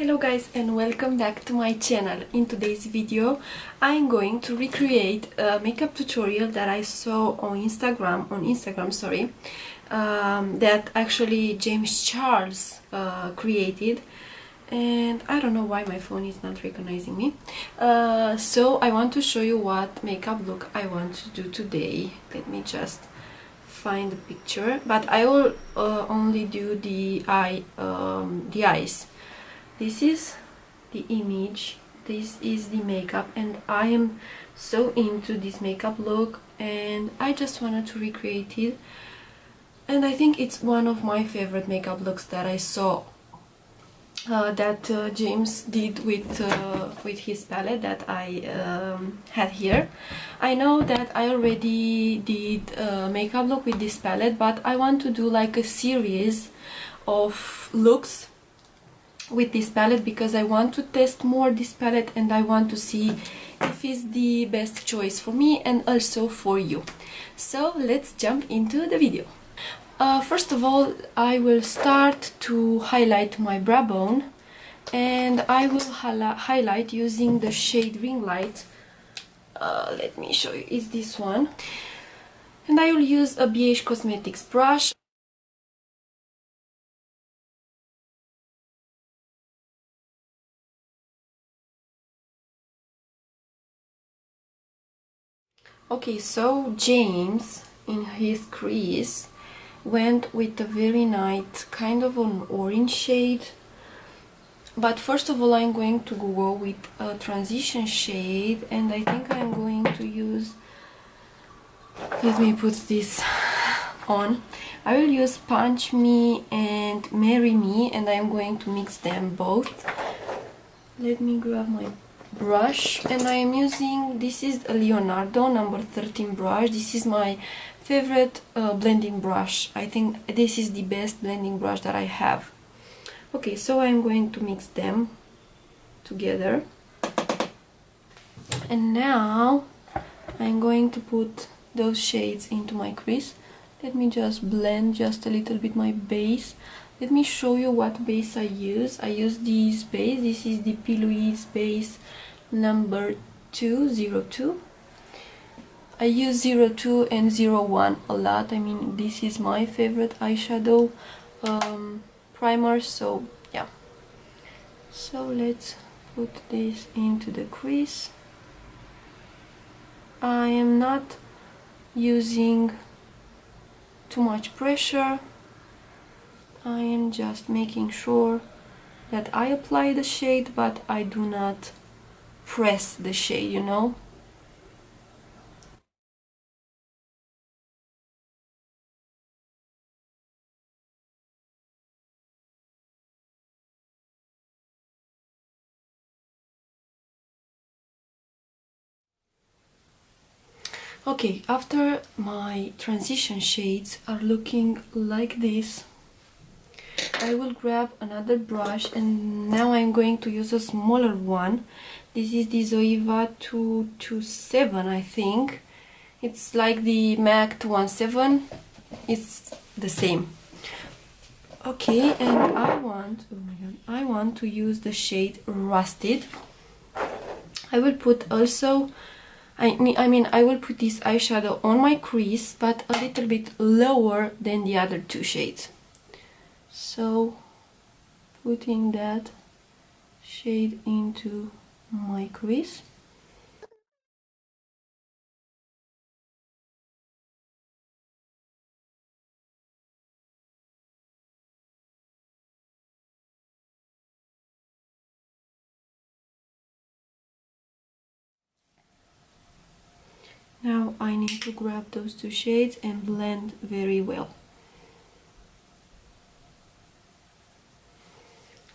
Hello guys and welcome back to my channel. In today's video I'm going to recreate a makeup tutorial that I saw on Instagram, sorry, that actually James Charles created, and I don't know why my phone is not recognizing me. So I want to show you what makeup look I want to do today. Let me just find the picture, but I will only do the eyes. This is the image, this is the makeup, and I am so into this makeup look and I just wanted to recreate it, and I think it's one of my favorite makeup looks that I saw that James did with his palette that I had here. I know that I already did a makeup look with this palette, but I want to do like a series of looks with this palette because I want to test more this palette and I want to see if it's the best choice for me and also for you. So let's jump into the video. First of all, I will start to highlight my brow bone, and I will highlight using the shade Ring Light. Let me show you, it's this one, and I will use a BH Cosmetics brush. Okay, so James in his crease went with a very nice kind of an orange shade, but first of all I'm going to go with a transition shade, and I think I'm going to use, let me put this on, I will use Punch Me and Marry Me, and I'm going to mix them both. Let me grab my brush, and I am using, this is a Leonardo number 13 brush. This is my favorite blending brush. I think this is the best blending brush that I have. Okay, so I'm going to mix them together, and now I'm going to put those shades into my crease. Let me just blend just a little bit my base. Let me show you what base I use. I use this base. This is the P. Louise base number 202. I use 02 and 01 a lot. I mean, this is my favorite eyeshadow primer, so yeah. So let's put this into the crease. I am not using too much pressure. I am just making sure that I apply the shade, but I do not press the shade, you know. Okay, after my transition shades are looking like this, I will grab another brush, and now I'm going to use a smaller one. This is the Zoeva 227, I think. It's like the MAC 217. It's the same. Okay, and I want to use the shade Rusted. I will put also, I will put this eyeshadow on my crease, but a little bit lower than the other two shades. So putting that shade into my crease. Now I need to grab those two shades and blend very well.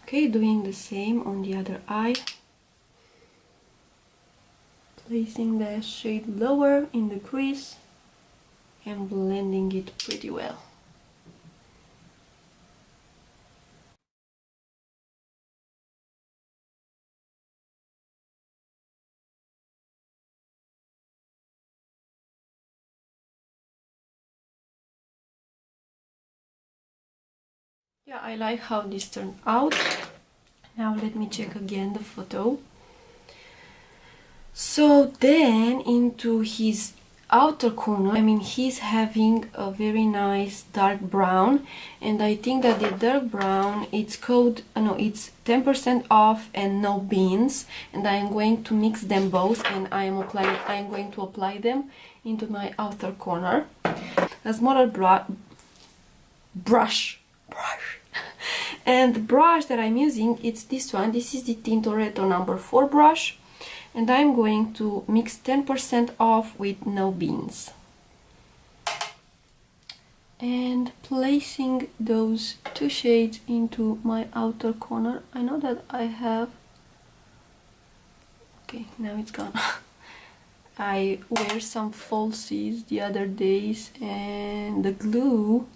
Okay, doing the same on the other eye. Placing the shade lower in the crease and blending it pretty well. Yeah, I like how this turned out. Now let me check again the photo. So then into his outer corner, I mean, he's having a very nice dark brown, and I think that the dark brown, it's code, no, it's 10% off and no beans, and I am going to mix them both, and I am going to apply them into my outer corner. A smaller brush and the brush that I'm using, it's this one. This is the Tintoretto number 4 brush, and I'm going to mix 10% off with no beans and placing those two shades into my outer corner. I know that I have, okay, now it's gone. I wear some falsies the other days, and the glue,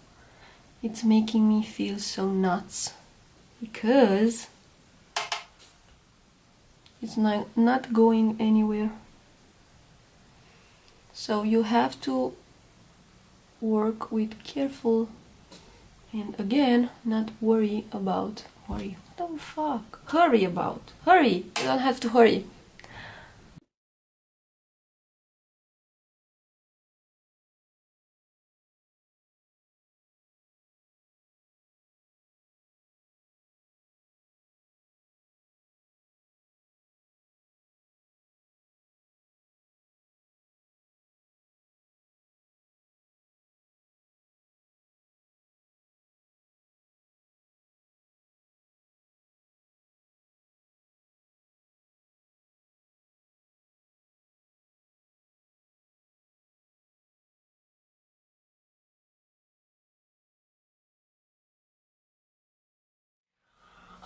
it's making me feel so nuts because it's not going anywhere. So you have to work with careful, and again, not worry about hurry. What the fuck? Hurry about. Hurry! You don't have to hurry.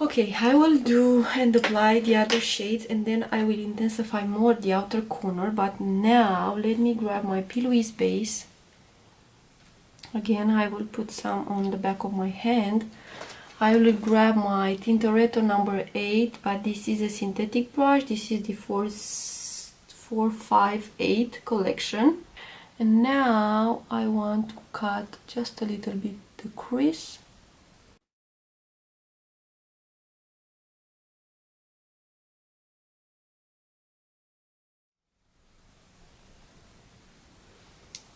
Okay, I will do and apply the other shades, and then I will intensify more the outer corner. But now let me grab my P. Louise base. Again, I will put some on the back of my hand. I will grab my Tintoretto number 8, but this is a synthetic brush. This is the 458 collection. And now I want to cut just a little bit the crease.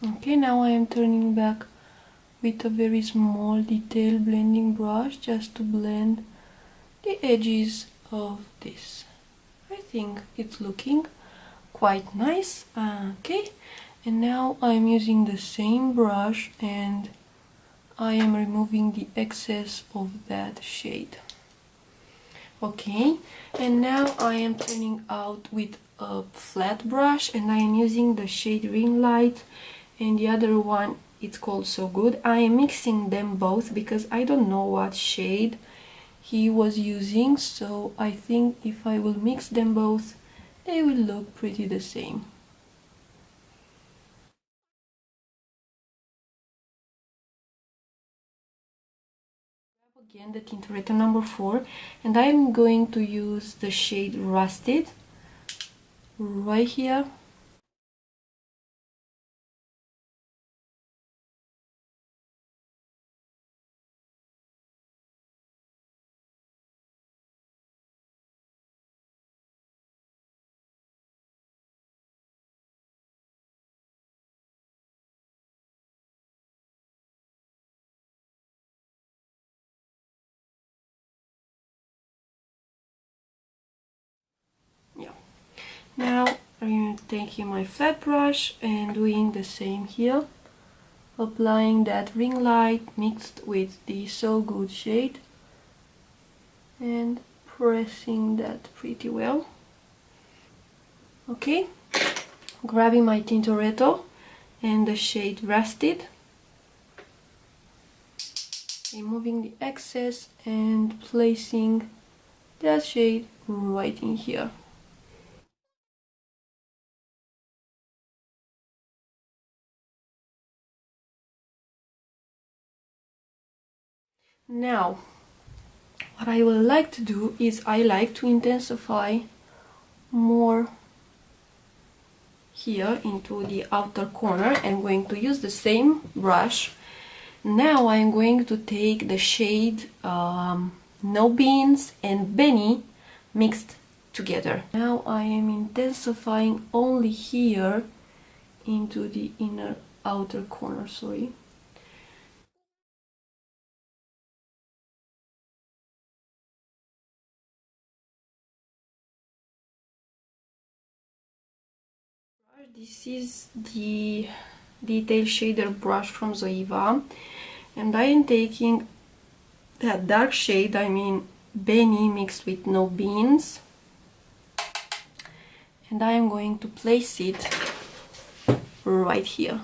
Okay, now I am turning back with a very small detail blending brush just to blend the edges of this. I think it's looking quite nice. Okay, and now I'm using the same brush and I am removing the excess of that shade. Okay, and now I am turning out with a flat brush, and I am using the shade Ring Light, and the other one, it's called So Good. I am mixing them both because I don't know what shade he was using, so I think if I will mix them both, they will look pretty the same. Again, the Tintoretto number 4, and I'm going to use the shade Rusted right here. Yeah. Now I'm taking my flat brush and doing the same here, applying that Ring Light mixed with the So Good shade and pressing that pretty well. Okay, grabbing my Tintoretto and the shade Rusted, removing the excess and placing that shade right in here. Now, what I would like to do is I like to intensify more here into the outer corner. I'm going to use the same brush. Now I'm going to take the shade no beans and Benny mixed together. Now I am intensifying only here into the inner outer corner, sorry. This is the detail shader brush from Zoeva, and I am taking that dark shade, I mean Benny mixed with no beans, and I am going to place it right here.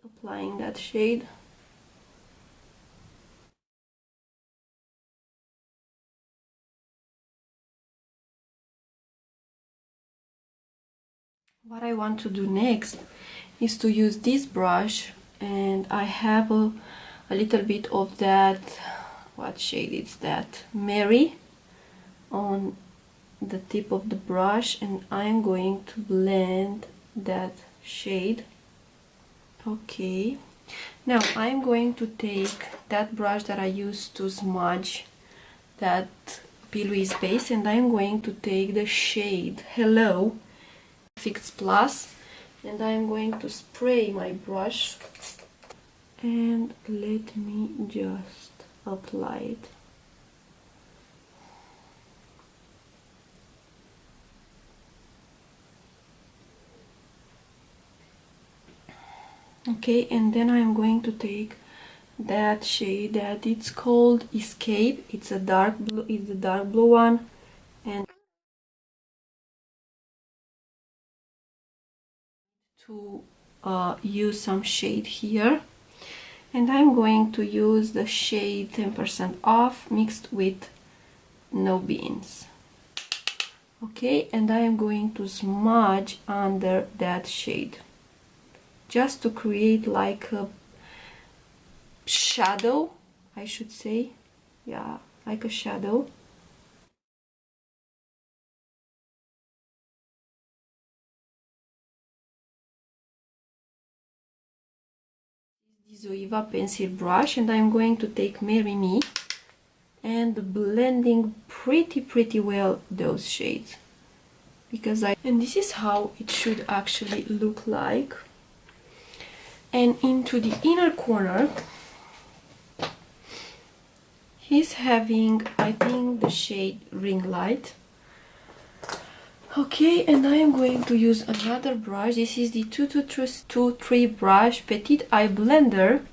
Applying that shade. What I want to do next is to use this brush, and I have a little bit of that, what shade is that? Mary on the tip of the brush, and I'm going to blend that shade. Okay, now I'm going to take that brush that I used to smudge that pillowy space, and I'm going to take the shade Hello Fix Plus, and I'm going to spray my brush, and let me just apply it. Okay, and then I'm going to take that shade that it's called Escape. It's a dark blue one, and to use some shade here, and I'm going to use the shade 10% off mixed with no beans. Okay, and I am going to smudge under that shade just to create like a shadow, I should say. Yeah, like a shadow. This Zoeva pencil brush, and I'm going to take Marry Me and blending pretty well those shades, because and this is how it should actually look like. And into the inner corner, he's having, I think, the shade Ring Light. Okay, and I am going to use another brush. This is the 223 brush Petite Eye Blender,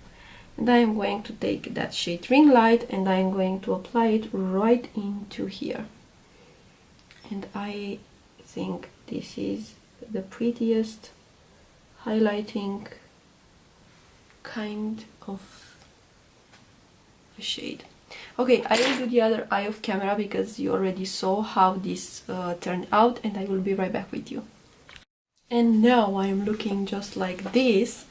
and I am going to take that shade Ring Light, and I am going to apply it right into here. And I think this is the prettiest highlighting kind of a shade. Okay, I will do the other eye off camera because you already saw how this turned out, and I will be right back with you. And now I am looking just like this,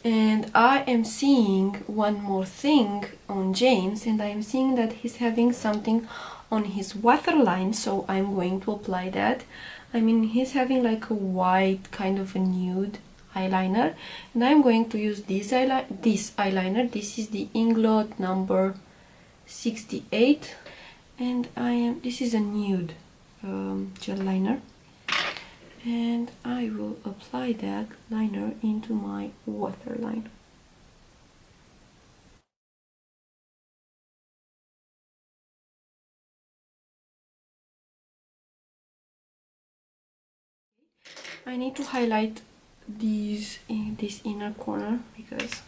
and I am seeing one more thing on James, and I am seeing that he's having something on his waterline, so I'm going to apply that. I mean, he's having like a white kind of a nude eyeliner, and I'm going to use this eyeliner. This is the Inglot number 68, and this is a nude gel liner, and I will apply that liner into my waterline. I need to highlight these in this inner corner because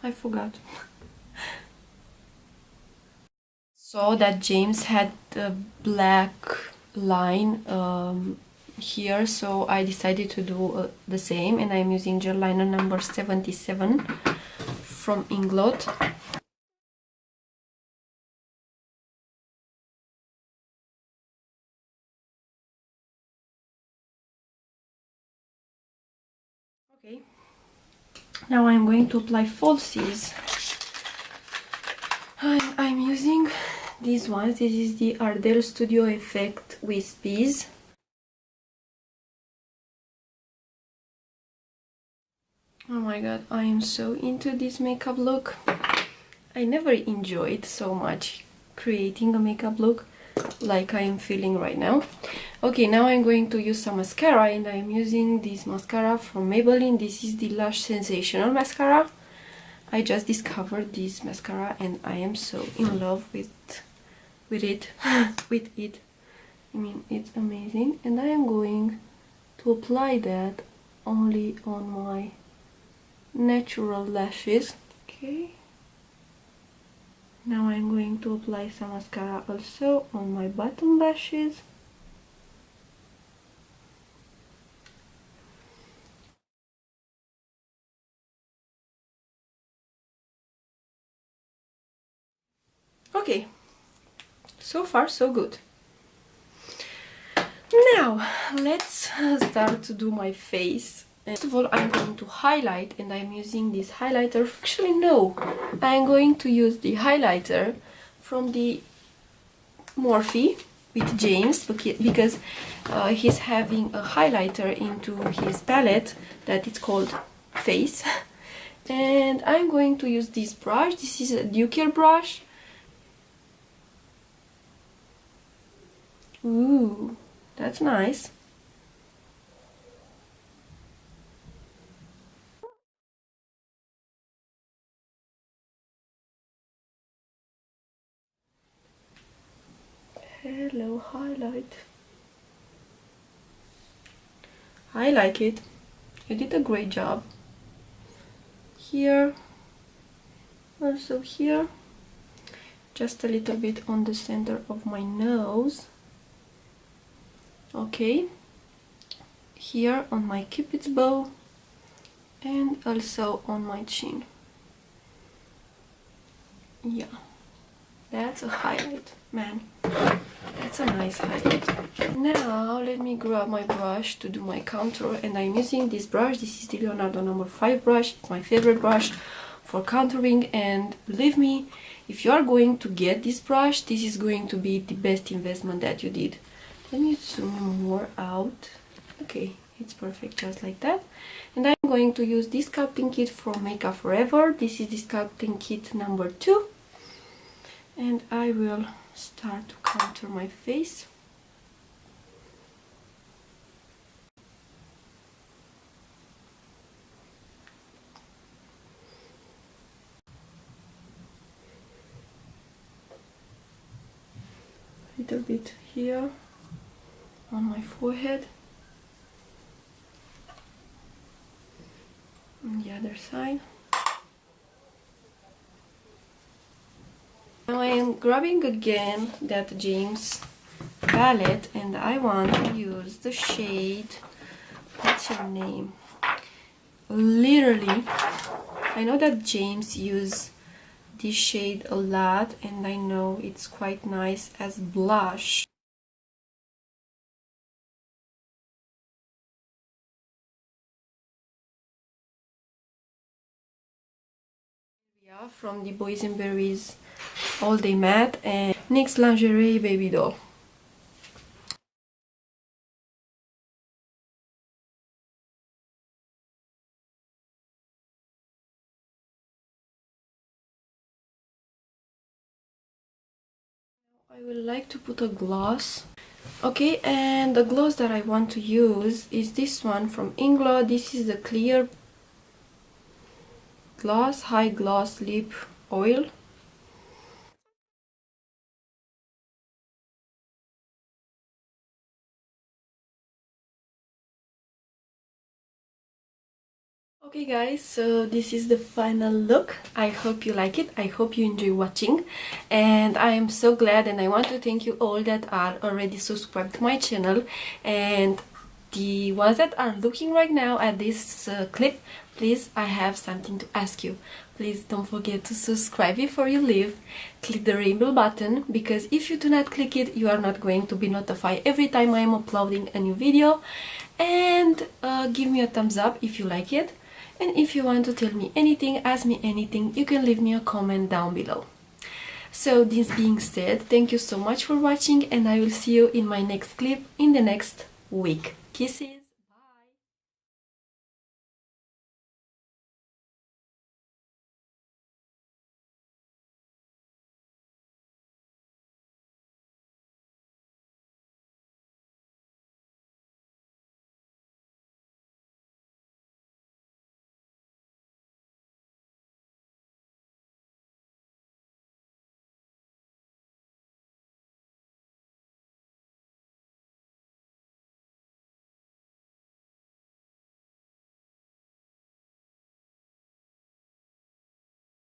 I forgot. So that James had the black line here, so I decided to do the same, and I'm using gel liner number 77 from Inglot. Okay, now I'm going to apply falsies. I'm using these ones. This is the Ardell Studio Effect Wispies. Oh my god, I am so into this makeup look. I never enjoyed so much creating a makeup look like I am feeling right now. Okay, now I'm going to use some mascara, and I'm using this mascara from Maybelline. This is the Lush Sensational Mascara. I just discovered this mascara and I am so in love with it. with it. I mean, it's amazing, and I am going to apply that only on my natural lashes. Okay. Now I'm going to apply some mascara also on my bottom lashes. Okay, so far so good. Now let's start to do my face. First of all, I'm going to highlight, and I'm using this highlighter. Actually, no, I'm going to use the highlighter from the Morphe with James, because he's having a highlighter into his palette that it's called Face. And I'm going to use this brush. This is a Duker brush. Ooh, that's nice. Hello, highlight. I like it. You did a great job. Here, also here, just a little bit on the center of my nose. Okay, here on my cupid's bow, and also on my chin. Yeah, that's a highlight, man. That's a nice highlight. Now let me grab my brush to do my contour, and I'm using this brush. This is the Leonardo No. 5 brush. It's my favorite brush for contouring, and believe me, if you are going to get this brush, this is going to be the best investment that you did. Let me zoom more out. Okay, it's perfect just like that. And I'm going to use this sculpting kit from Makeup Forever. This is the sculpting kit number 2. And I will start to contour my face. A little bit here on my forehead. On the other side. Now I am grabbing again that James palette, and I want to use the shade, what's your name? Literally, I know that James uses this shade a lot, and I know it's quite nice as blush. From the Boysenberry's All Day Matte and NYX Lingerie Baby Doll. I would like to put a gloss. Okay, and the gloss that I want to use is this one from Inglo. This is the clear gloss, high gloss lip oil. Okay guys, so this is the final look. I hope you like it. I hope you enjoy watching, and I am so glad, and I want to thank you all that are already subscribed to my channel, and the ones that are looking right now at this clip, please, I have something to ask you. Please don't forget to subscribe before you leave. Click the rainbow button, because if you do not click it, you are not going to be notified every time I am uploading a new video. And give me a thumbs up if you like it. And if you want to tell me anything, ask me anything, you can leave me a comment down below. So this being said, thank you so much for watching, and I will see you in my next clip in the next week. Kisses!